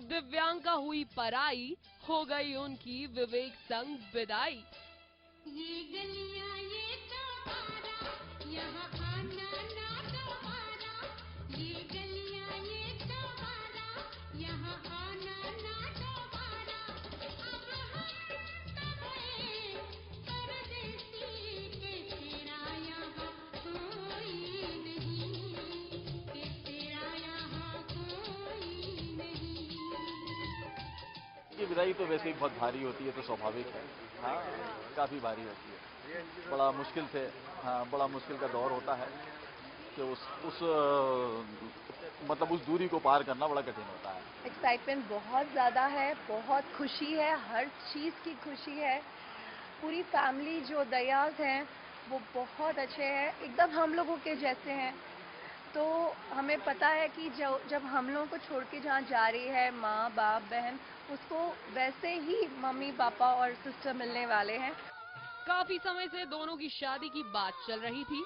दिव्यांका हुई पराई, हो गई उनकी विवेक संग विदाई। ये गलियां ये चौबारा, यहाँ आना ना दोबारा। ये गलियां ये चौबारा, यहाँ आना ना दोबारा। अब हम सब हैं परदेसी, के तेरा यहाँ कोई नहीं, के तेरा यहाँ कोई नहीं। ये विदाई तो वैसे ही बहुत भारी होती है, तो स्वाभाविक है। हाँ, काफ़ी भारी होती है। बड़ा मुश्किल से, हाँ, बड़ा मुश्किल का दौर होता है कि मतलब उस दूरी को पार करना बड़ा कठिन होता है। एक्साइटमेंट बहुत ज़्यादा है, बहुत खुशी है, हर चीज़ की खुशी है। पूरी फैमिली जो दयाज हैं वो बहुत अच्छे हैं, एकदम हम लोगों के जैसे हैं। तो हमें पता है कि जब हम लोगों को छोड़ के जहाँ जा रही है माँ बाप बहन, उसको वैसे ही मम्मी पापा और सिस्टर मिलने वाले हैं। काफी समय से दोनों की शादी की बात चल रही थी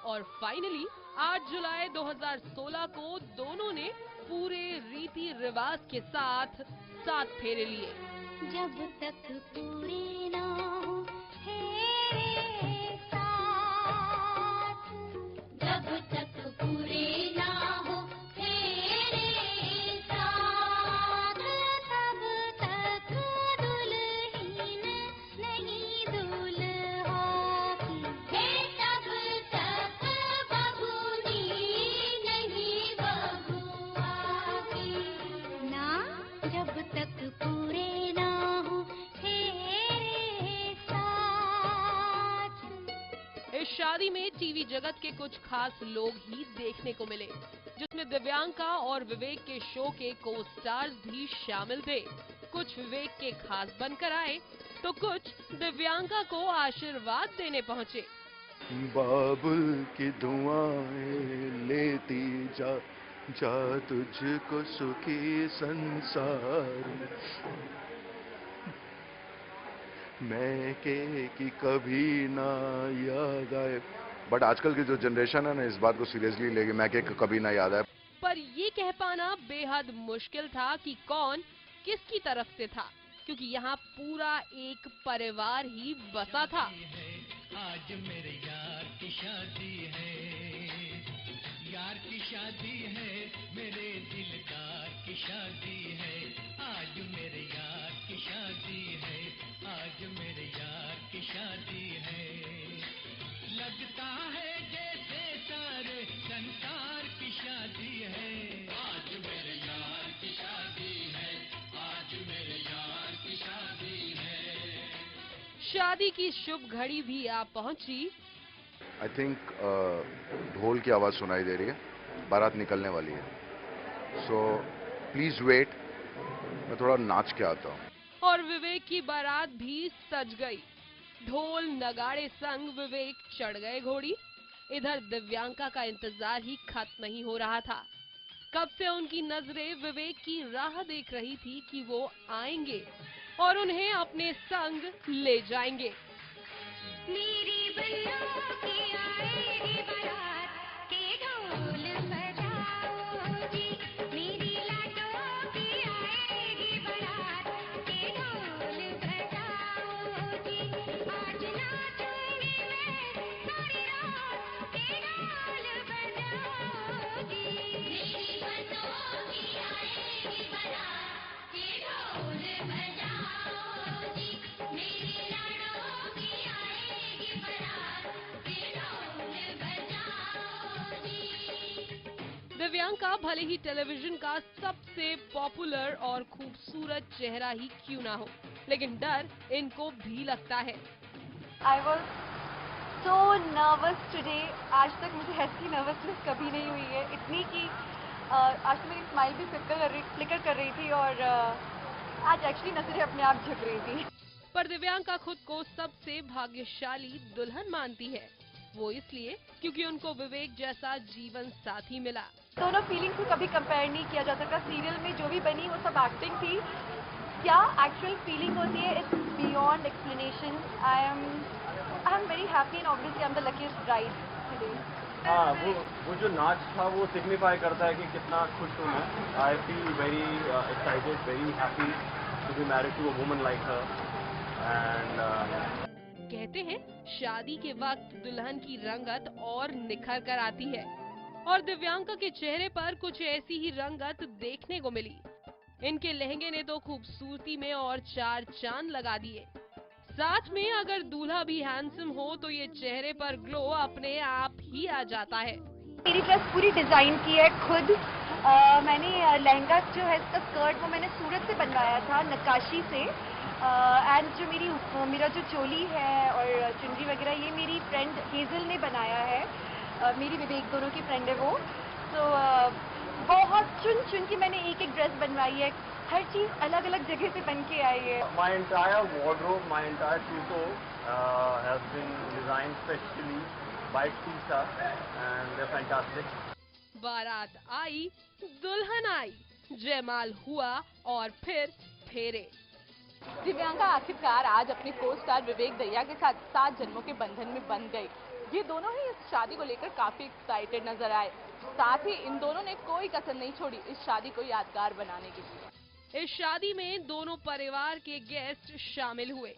और फाइनली 8 जुलाई 2016 को दोनों ने पूरे रीति रिवाज के साथ 7 फेरे लिए। जब तक पूरे ना हो फेरे साथ, जब तक पूरे ना हो फेरे साथ, तब तक दुल्हन नहीं दूल्हा की, तब तक बबूनी नहीं बबुआ की ना। जब तक पूरे ना हो फेरे साथ। इस शादी में टीवी जगत के कुछ खास लोग ही देखने को मिले, जिसमें दिव्यांका और विवेक के शो के को स्टार्स भी शामिल थे। कुछ विवेक के खास बनकर आए तो कुछ दिव्यांका को आशीर्वाद देने पहुंचे। बाबुल की धुआएं लेती जा, जा तुझको सुखी संसार, मैं के की कभी ना याद आए। बट आजकल की जो जनरेशन है ना, इस बात को सीरियसली लेगी, मैं के कभी ना याद आए। पर ये कह पाना बेहद मुश्किल था कि कौन किसकी तरफ से था, क्योंकि यहाँ पूरा एक परिवार ही बसा था। आज मेरे यार की शादी है, यार की शादी है, मेरे दिलदार की शादी है। आज मेरे यार की शादी है, आज मेरे यार की शादी है। लगता है जैसे सारे संसार की शादी है। आज मेरे यार की शादी है, आज मेरे यार की शादी है। शादी की शुभ घड़ी भी आ पहुंची। आई थिंक ढोल की आवाज सुनाई दे रही है, बारात निकलने वाली है। सो प्लीज वेट, मैं थोड़ा नाच के आता हूँ। और विवेक की बारात भी सज गई। ढोल नगाड़े संग विवेक चढ़ गए घोड़ी। इधर दिव्यांका का इंतजार ही खत्म नहीं हो रहा था। कब से उनकी नजरें विवेक की राह देख रही थी कि वो आएंगे और उन्हें अपने संग ले जाएंगे। मेरी बल्लों की आएगी बारात, के ढोल बजाओ जी। मेरी लाडों की आएगी बारात, के ढोल बजाओ जी। आज नाचूंगी मैं सारी रात, के ढोल बजाओ जी। मेरी बल्लों की आएगी बारात, के ढोल बजाओ जी। मेरी लाडों की आएगी बारात, के ढोल बजाओ जी। दिव्यांका भले ही टेलीविजन का सबसे पॉपुलर और खूबसूरत चेहरा ही क्यों ना हो, लेकिन डर इनको भी लगता है। I was so nervous today. आज तक मुझे ऐसी नर्वसनेस कभी नहीं हुई है, इतनी कि आज तो मेरी स्माइल भी फ्लिकर कर रही थी और आज एक्चुअली नजरें अपने आप झुक रही थी। पर दिव्यांका खुद को सबसे भाग्यशाली दुल्हन मानती है। वो इसलिए क्योंकि उनको विवेक जैसा जीवन साथी मिला। दोनों फीलिंग्स को कभी कंपेयर नहीं किया जा सकता। सीरियल में जो भी बनी वो सब एक्टिंग थी, क्या एक्चुअल फीलिंग होती है it's beyond explanation. I am very happy and obviously I am the luckiest bride today. हाँ, वो जो नाच था वो सिग्निफाई करता है कि कितना खुश हूँ मैं. I feel very excited, very happy to be married to a woman like her. And कहते हैं शादी के वक्त दुल्हन की रंगत और निखर कर आती है और दिव्यांका के चेहरे पर कुछ ऐसी ही रंगत देखने को मिली. इनके लहंगे ने तो खूबसूरती में और चार चांद लगा दिए. साथ में अगर दूल्हा भी हैंडसम हो तो ये चेहरे पर ग्लो अपने आप ही आ जाता है. मेरी ड्रेस पूरी डिजाइन की है खुद. मैंने लहंगा जो है इसका स्कर्ट वो मैंने सूरत से बनवाया था नक्काशी से. एंड जो मेरा जो चोली है और चुनरी वगैरह ये मेरी फ्रेंड हेजल ने बनाया है. मेरी विवेक दोनों की फ्रेंड है वो. तो बहुत चुन के मैंने एक ड्रेस बनवाई है. हर चीज अलग अलग जगह से बन के आई है. my entire wardrobe, my entire trousseau has been designed specially by Tisa, and they're fantastic. बारात आई, दुल्हन आई, जयमाल हुआ और फिर फेरे. दिव्यांका आखिरकार आज अपने को स्टार विवेक दहिया के साथ 7 जन्मों के बंधन में बंध गई. ये दोनों ही इस शादी को लेकर काफी एक्साइटेड नजर आए. साथ ही इन दोनों ने कोई कसर नहीं छोड़ी इस शादी को यादगार बनाने के लिए. इस शादी में दोनों परिवार के गेस्ट शामिल हुए.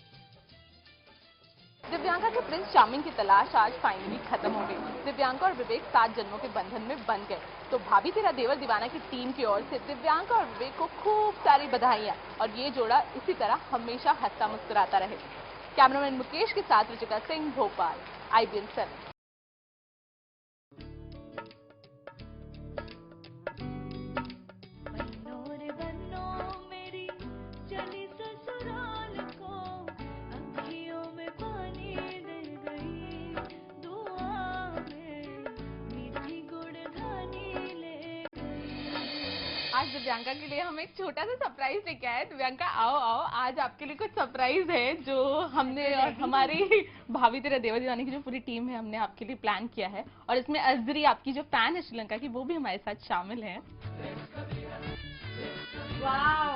दिव्यांका के प्रिंस चार्मिंग की तलाश आज फाइनली खत्म हो गई. दिव्यांका और विवेक 7 जन्मों के बंधन में बंध गए. तो भाभी तेरा देवर दीवाना की टीम की ओर से दिव्यांका और विवेक को खूब सारी बधाइयां और ये जोड़ा इसी तरह हमेशा हंसता मुस्कुराता रहे. कैमरामैन मुकेश के साथ रुचिका सिंह, भोपाल, IBN 7. आज दिव्यांका के लिए हम एक छोटा सा सरप्राइज लेके आए. दिव्यांका आओ आओ, आज आपके लिए कुछ सरप्राइज है जो हमने और हमारी भाभी तेरा देवर दीवाने की जो पूरी टीम है हमने आपके लिए प्लान किया है. और इसमें अजरी आपकी जो फैन है श्रीलंका की वो भी हमारे साथ शामिल है. वाह,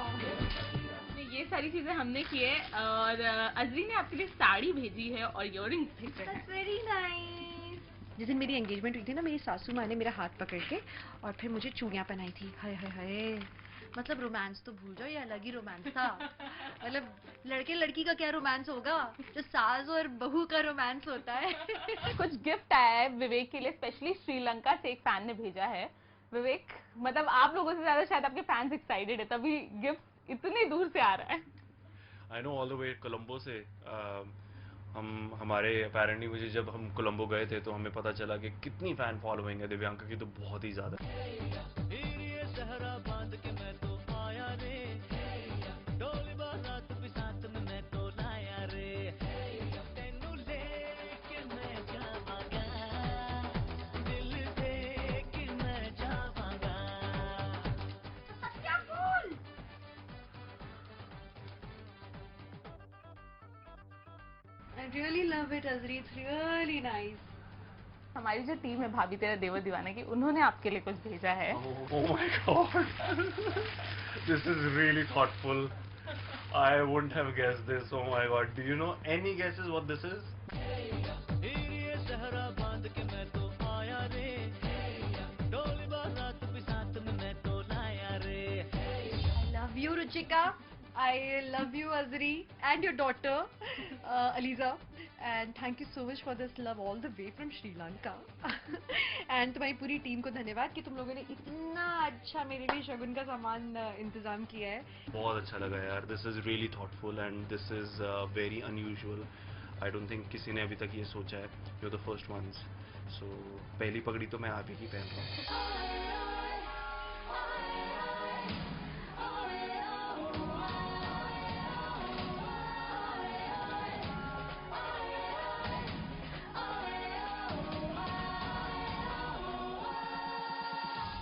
ये सारी चीजें हमने की है और अजरी ने आपके लिए साड़ी भेजी है और इयररिंग्स भेजे हैं. Very nice. जिस दिन मेरी एंगेजमेंट हुई थी ना, मेरी सासू माँ ने मेरा हाथ पकड़ के और फिर मुझे चूड़ियाँ पहनाई थी. हाय हाय हाय, मतलब रोमांस तो भूल जाओ, ये अलग ही रोमांस था. मतलब लड़के लड़की का क्या रोमांस होगा, जो सास और बहू का रोमांस होता है. कुछ गिफ्ट आया है विवेक के लिए स्पेशली श्रीलंका से. एक फैन ने भेजा है. विवेक, मतलब आप लोगों से ज्यादा शायद आपके फैंस एक्साइटेड है तभी गिफ्ट इतनी दूर से आ रहा है. I know, all the way Colombo से. हमारे अपेरेंटली मुझे जब हम कोलंबो गए थे तो हमें पता चला कि कितनी फैन फॉलोइंग है दिव्यांका की, तो बहुत ही ज्यादा. I really love it, Azri. It's really nice. हमारी जो टीम है भाभी तेरा देवर दीवाना की, उन्होंने आपके लिए कुछ भेजा है. Oh my God, this is really thoughtful. I wouldn't have guessed this. Oh my God, do you know any guesses what this is? I love you, Ruchika. I love you, Azri, and your daughter, Aliza. And thank you so much for this love all the way from Sri Lanka. And तुम्हारी पूरी team को धन्यवाद कि तुम लोगों ने इतना अच्छा मेरे लिए शगुन का सामान इंतजाम किया है. बहुत अच्छा लगा यार. This is really thoughtful and this is very unusual. I don't think किसी ने अभी तक ये सोचा है. You're the first ones. So पहली पगड़ी तो मैं आप ही की पहन रहा हूँ.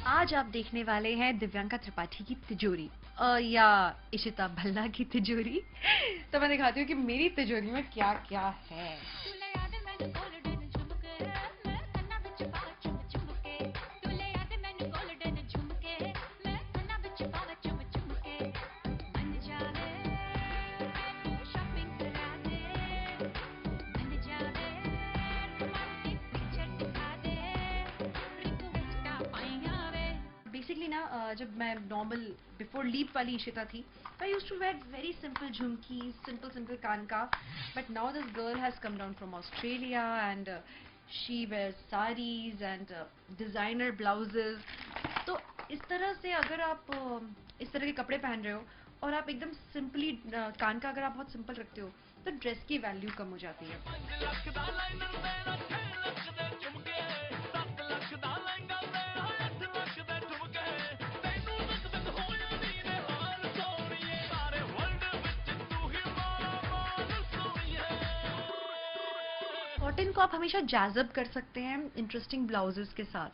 आज आप देखने वाले हैं दिव्यांका त्रिपाठी की तिजोरी या इशिता भल्ला की तिजोरी. तो मैं दिखाती हूँ कि मेरी तिजोरी में क्या क्या है. जब मैं नॉर्मल बिफोर लीप वाली इशिता थी, I used to wear very simple झुमकी, सिंपल कान का. But now this girl has come down from Australia and she wear saris and designer blouses. तो इस तरह से अगर आप इस तरह के कपड़े पहन रहे हो और आप एकदम सिंपली कान का अगर आप बहुत सिंपल रखते हो तो ड्रेस की वैल्यू कम हो जाती है. कॉटन को आप हमेशा जैज़अप कर सकते हैं इंटरेस्टिंग ब्लाउजेस के साथ.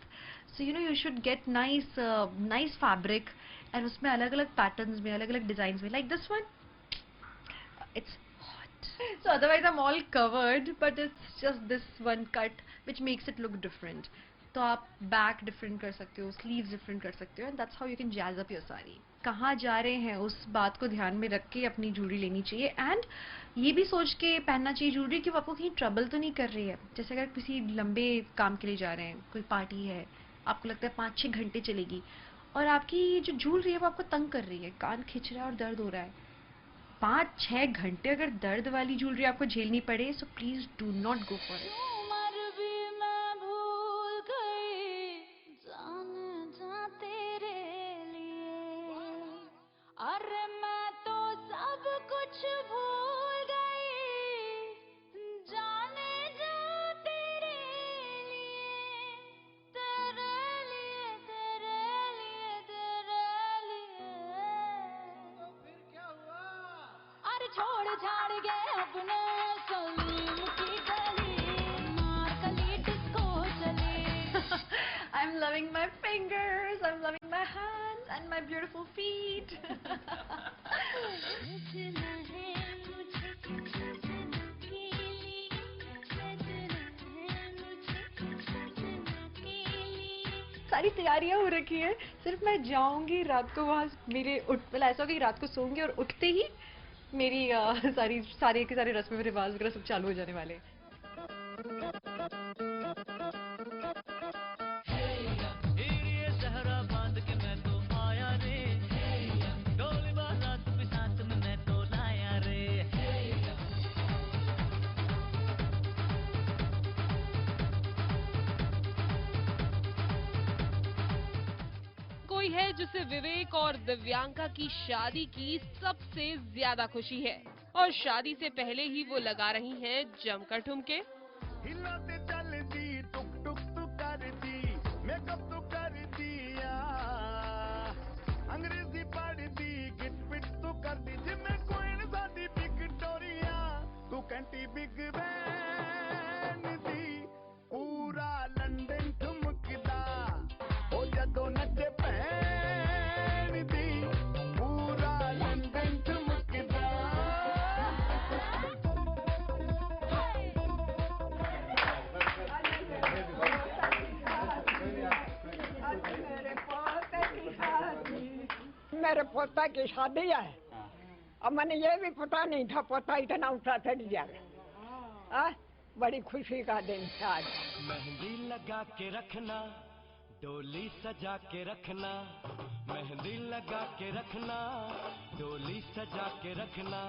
So you should get nice fabric and उसमें अलग अलग पैटर्न्स में, अलग अलग डिजाइन में, like this one. It's hot. So otherwise I'm all covered, but it's just this one cut which makes it look different. तो आप बैक डिफरेंट कर सकते हो, स्लीव्स डिफरेंट कर सकते हो, and that's how you can jazz up your sari. कहाँ जा रहे हैं उस बात को ध्यान में रख के अपनी ज्वेलरी लेनी चाहिए, एंड ये भी सोच के पहनना चाहिए ज्वेलरी कि वो आपको कहीं ट्रबल तो नहीं कर रही है. जैसे अगर किसी लंबे काम के लिए जा रहे हैं, कोई पार्टी है, आपको लगता है 5-6 घंटे चलेगी और आपकी जो ज्वेलरी है वो आपको तंग कर रही है, कान खिंच रहा है और दर्द हो रहा है. 5-6 घंटे अगर दर्द वाली ज्वेलरी आपको झेलनी पड़े, so please do not go for it. अरे मैं तो सब कुछ भूल गई, जाने जा तेरे लिए, तेरे लिए, तेरे लिए, तेरे लिए. फिर क्या हुआ? अरे छोड़ छाड़ गए अपने सलीम की गली, मार कली डिस्को चली. I'm loving my fingers, I'm loving my hands and my beautiful feet. सजना है मुझे सजना के लिए, सजना है मुझे सजना के लिए. सारी तैयारियां हो रखी है, सिर्फ मैं जाऊंगी रात को वहाँ. मेरे मतलब ऐसा होगा कि रात को सोऊंगी और उठते ही मेरी सारे के सारे रस्म रिवाज वगैरह सब चालू हो जाने वाले हैं. कोई है जिसे विवेक और दिव्यांका की शादी की सबसे ज्यादा खुशी है, और शादी से पहले ही वो लगा रही हैं जमकर ठुमके. हिलाते चल दी, टुक टुक तू कर दी, मेकअप तू कर दिया, अंग्रेजी पढ़ दी, गिट पिट तू कर दी, जिम्मे कोई सादी विक्टोरिया, तू कंटी बिग बैन दी, पूरा लंदन ठुमकदा, ओ जदों नचे पहन दी, पूरा लंदन ठुमकदा. मेरे पोता की शादी है, अब मैंने ये भी पता नहीं था पोता इतना उठा चढ़ जाएगा. बड़ी खुशी का दिन था आज. मेहंदी लगा के रखना, डोली सजा के रखना, मेहंदी लगा के रखना, डोली सजा के रखना,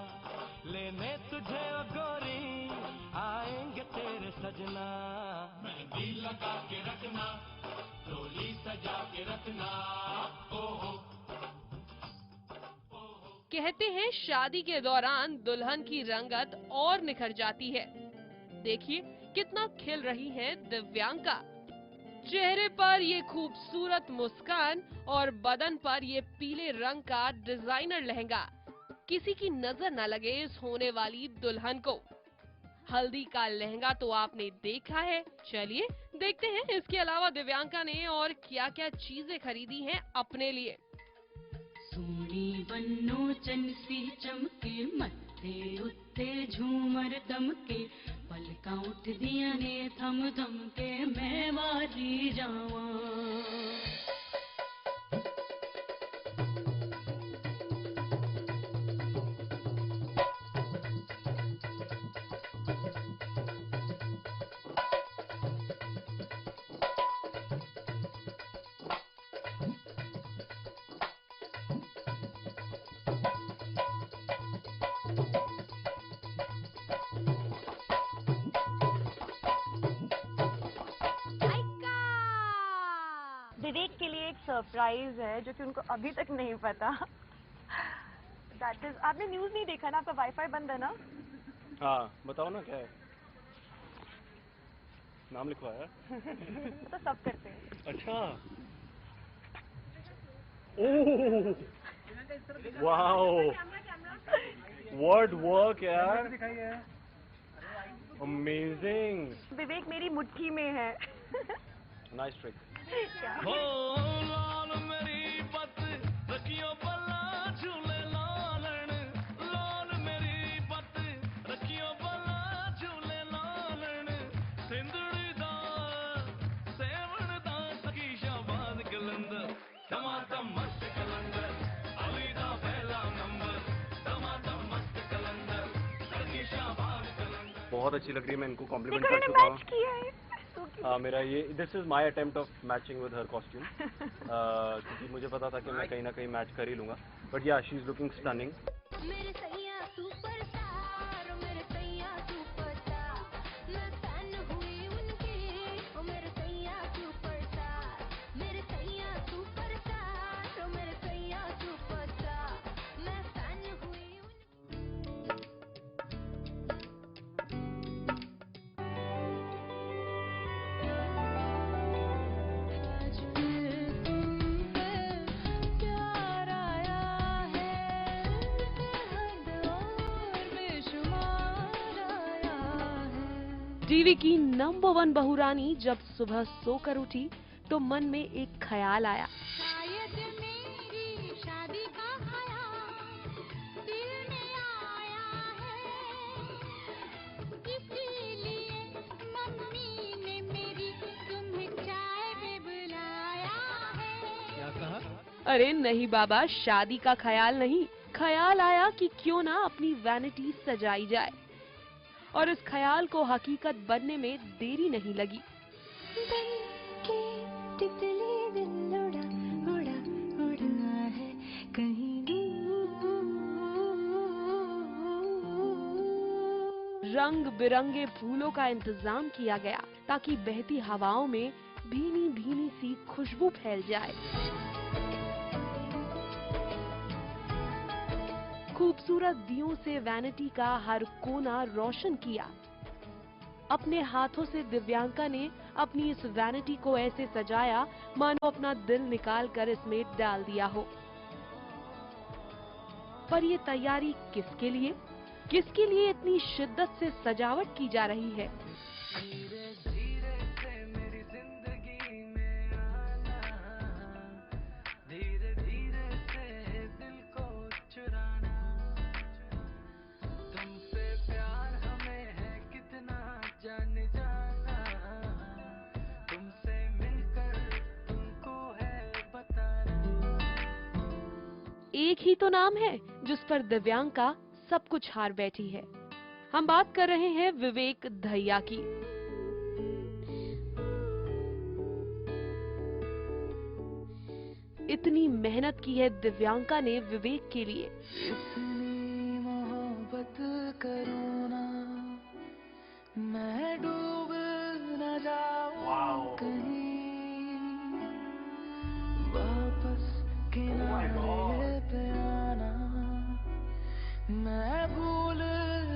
लेने तुझे ओ गोरी आएंगे तेरे सजना. मेहंदी लगा के रखना, डोली सजा के रखना, ओहो. कहते हैं शादी के दौरान दुल्हन की रंगत और निखर जाती है. देखिए कितना खिल रही हैं दिव्यांका. चेहरे पर ये खूबसूरत मुस्कान और बदन पर ये पीले रंग का डिजाइनर लहंगा. किसी की नजर न लगे इस होने वाली दुल्हन को. हल्दी का लहंगा तो आपने देखा है, चलिए देखते हैं इसके अलावा दिव्यांका ने और क्या क्या चीजें खरीदी हैं अपने लिए. सोनी बन्नो चनसी चमके, मत्थे उत्ते झूमर दमके, पलकां उठ दियां ने थम थम के, मैं वारी जावां. सरप्राइज है जो कि उनको अभी तक नहीं पता। दैट इज, आपने न्यूज़ नहीं देखा ना, आपका वाईफाई बंद है ना? हाँ बताओ ना क्या है, नाम लिखवाया? तो सब करते हैं। अच्छा, ओह वाओ, व्हाट वर्क यार, अमेजिंग। विवेक मेरी मुट्ठी में है। Nice trick. बहुत अच्छी लग रही है, मैं इनको कॉम्प्लीमेंट कर चुका हूँ। हाँ, मेरा ये this is my attempt of matching with her costume, क्योंकि मुझे पता था कि मैं कहीं ना कहीं मैच कर ही लूँगा, बट या she is looking stunning. TV की नंबर 1 बहुरानी जब सुबह सोकर उठी तो मन में एक ख्याल आया। अरे नहीं बाबा, शादी का ख्याल नहीं, ख्याल आया कि क्यों ना अपनी वैनिटी सजाई जाए, और इस ख्याल को हकीकत बनने में देरी नहीं लगी। रंग बिरंगे फूलों का इंतजाम किया गया ताकि बहती हवाओं में भीनी भीनी सी खुशबू फैल जाए। खूबसूरत दियों से वैनिटी का हर कोना रोशन किया। अपने हाथों से दिव्यांका ने अपनी इस वैनिटी को ऐसे सजाया मानो अपना दिल निकाल कर इसमें डाल दिया हो। पर ये तैयारी किसके लिए? किसके लिए इतनी शिद्दत से सजावट की जा रही है? एक ही तो नाम है जिस पर दिव्यांका सब कुछ हार बैठी है। हम बात कर रहे हैं विवेक दहिया की। इतनी मेहनत की है दिव्यांका ने विवेक के लिए। इतनी मोहब्बत करूं ना, मैं डूब न जाऊं कहीं, वापस किनारे पे आना, मैं भूल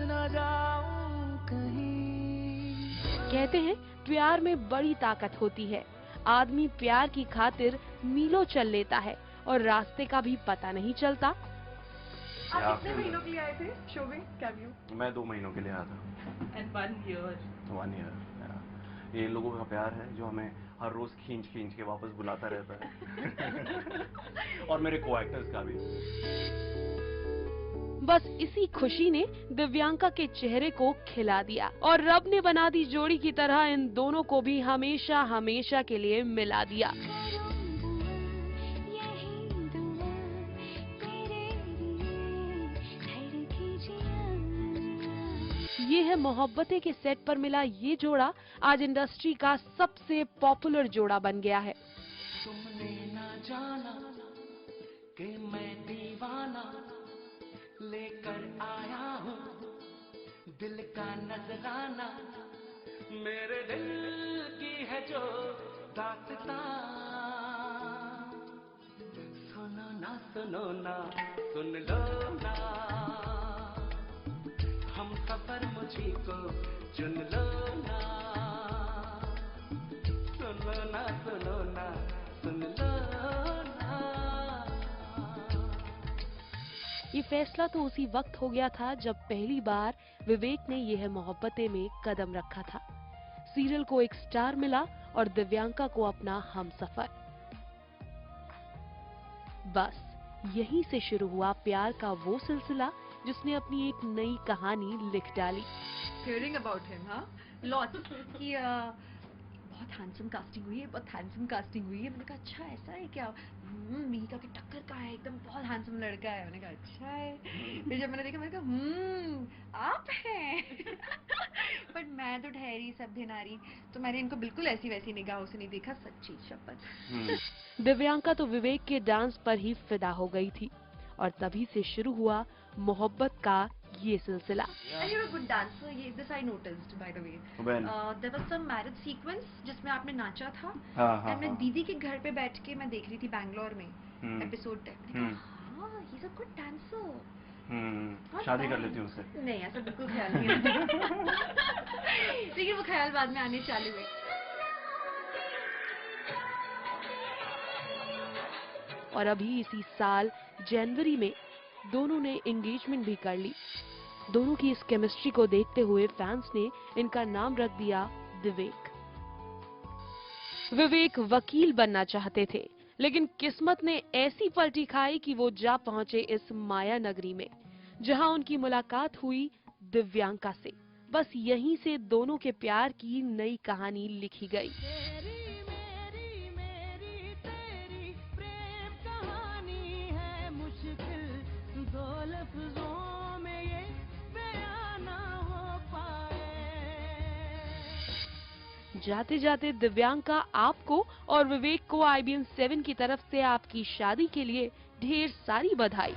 न जाऊं कहीं। कहते हैं प्यार में बड़ी ताकत होती है। आदमी प्यार की खातिर मीलों चल लेता है और रास्ते का भी पता नहीं चलता। आप कितने महीनों के लिए आए थे शो में कैमियो? मैं 2 महीनों के लिए आया था। And 1 year. 1 year। ये लोगों का प्यार है जो हमें हर रोज खींच खींच के वापस बुलाता रहता है। और मेरे को एक्टर्स का भी। बस इसी खुशी ने दिव्यांका के चेहरे को खिला दिया और रब ने बना दी जोड़ी की तरह इन दोनों को भी हमेशा हमेशा के लिए मिला दिया। ये है मोहब्बतें के सेट पर मिला ये जोड़ा आज इंडस्ट्री का सबसे पॉपुलर जोड़ा बन गया है। तुमने ना जाना कि मैं दीवाना लेकर आया हूँ दिल का नजराना, मेरे दिल की है जो दास्तां। ना सुनो ना सुन लो ना, हम सफर मुझी को चुन लो ना, सुनो ना सुनो ना सुन लो ना। ये फैसला तो उसी वक्त हो गया था जब पहली बार विवेक ने यह मोहब्बतें में कदम रखा था। सीरियल को एक स्टार मिला और दिव्यांका को अपना हमसफर। बस यहीं से शुरू हुआ प्यार का वो सिलसिला जिसने अपनी एक नई कहानी लिख डाली। Hearing about him, हाँ, lots कि बहुत हैंडसम कास्टिंग हुई है, बहुत हैंडसम कास्टिंग हुई है। मैंने कहा अच्छा ऐसा है क्या? मिहिका की टक्कर का है, एकदम बहुत हैंडसम लड़का है। मैंने कहा अच्छा है। फिर जब मैंने देखा मैंने कहा आप हैं। बट मैं तो ठहरी सभ्य नारी, तो मैंने इनको बिल्कुल ऐसी वैसी निगाहों से नहीं देखा, सच्ची शपथ। दिव्यांका तो विवेक के डांस पर ही फिदा हो गई थी और तभी से शुरू हुआ मोहब्बत का ये सिलसिला। And you're a good dancer. This I noticed, by the way. When? There was some marriage sequence जिसमें आपने नाचा था। हाँ, मैं दीदी के घर पे बैठ के मैं देख रही थी बैंगलोर में एपिसोड टाइम। हाँ, he's a good dancer. शादी कर लेती हूँ उससे। नहीं, ऐसा बिल्कुल ख्याल नहीं आता। लेकिन वो ख्याल बाद में आने चालू हुए। और अभी इसी साल जनवरी में दोनों ने एंगेजमेंट भी कर ली। दोनों की इस केमिस्ट्री को देखते हुए फैंस ने इनका नाम रख दिया विवेक। विवेक वकील बनना चाहते थे, लेकिन किस्मत ने ऐसी पलटी खाई कि वो जा पहुंचे इस माया नगरी में, जहां उनकी मुलाकात हुई दिव्यांका से। बस यहीं से दोनों के प्यार की नई कहानी लिखी गई। जाते जाते दिव्यांका आपको और विवेक को IBN 7 की तरफ से आपकी शादी के लिए ढेर सारी बधाई।